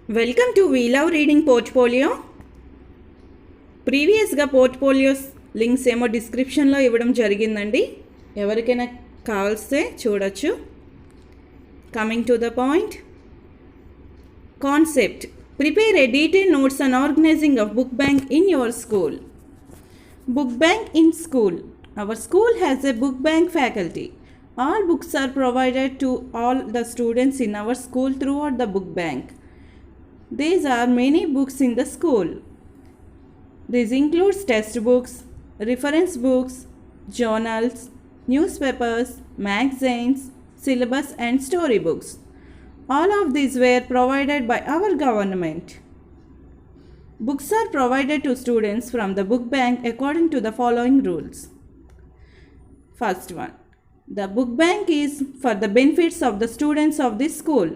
Welcome to We Love Reading Portfolio. ప్రీవియస్గా portfolios links ఏమో డిస్క్రిప్షన్లో ఇవ్వడం జరిగిందండి. ఎవరికైనా కావాల్స్తే చూడొచ్చు. Coming to the point. Concept: prepare a detail notes on organizing of book bank in your school. Book bank in school. Our school has a book bank faculty. All books are provided to all the students in our school throughout the book bank. These are many books in the school. This includes textbooks, reference books, journals, newspapers, magazines, syllabus and storybooks. All of these were provided by our government. Books are provided to students from the book bank according to the following rules. First one, the book bank is for the benefits of the students of this school.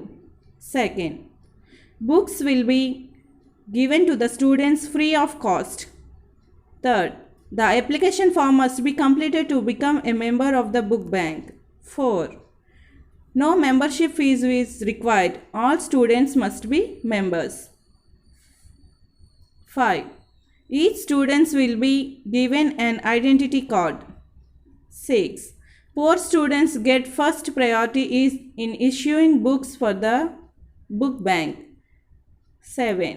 Second, books will be given to the students free of cost. Third, the application form must be completed to become a member of the book bank. 4, no membership fees is required. All students must be members. 5, each student will be given an identity card. 6, poor students get first priority in issuing books for the book bank. 7,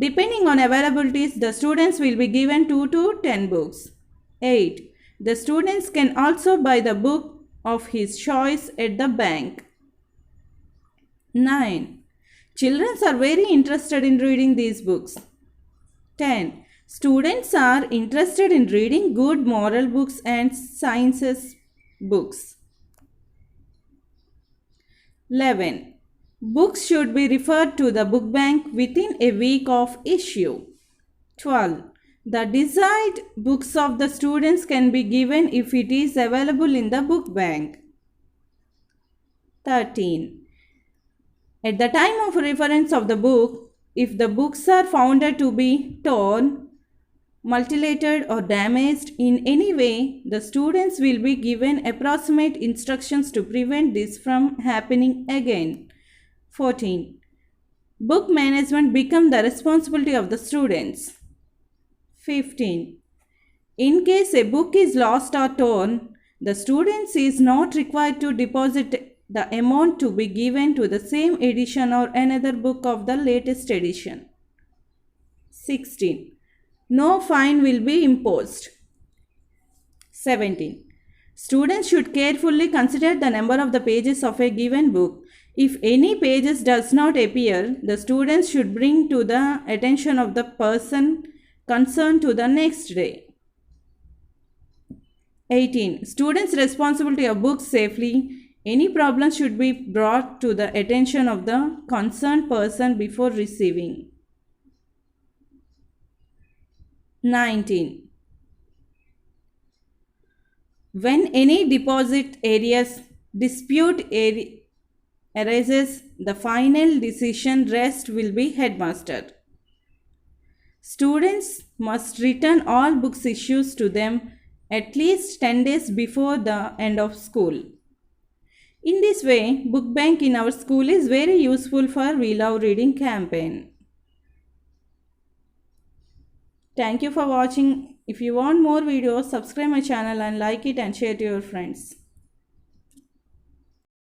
depending on availabilities, the students will be given 2 to 10 books. 8, the students can also buy the book of his choice at the bank. 9, children are very interested in reading these books. 10, students are interested in reading good moral books and sciences books. 11, books should be referred to the book bank within a week of issue. 12, the desired books of the students can be given if it is available in the book bank. 13, at the time of reference of the book, if the books are found to be torn, mutilated or damaged in any way, the students will be given approximate instructions to prevent this from happening again. 14, book management become the responsibility of the students. 15, in case a book is lost or torn, the students is not required to deposit the amount to be given to the same edition or another book of the latest edition. 16, no fine will be imposed. 17, students should carefully consider the number of the pages of a given book. If any pages does not appear, the students should bring to the attention of the person concerned to the next day. 18, students' responsibility of books safely. Any problem should be brought to the attention of the concerned person before receiving. 19, when any deposit areas dispute arises, the final decision rest will be headmaster. Students must return all books issues to them at least 10 days before the end of school. In this way, book bank in our school is very useful for We Love Reading campaign. Thank you for watching. If you want more videos, subscribe my channel and like it and share to your friends.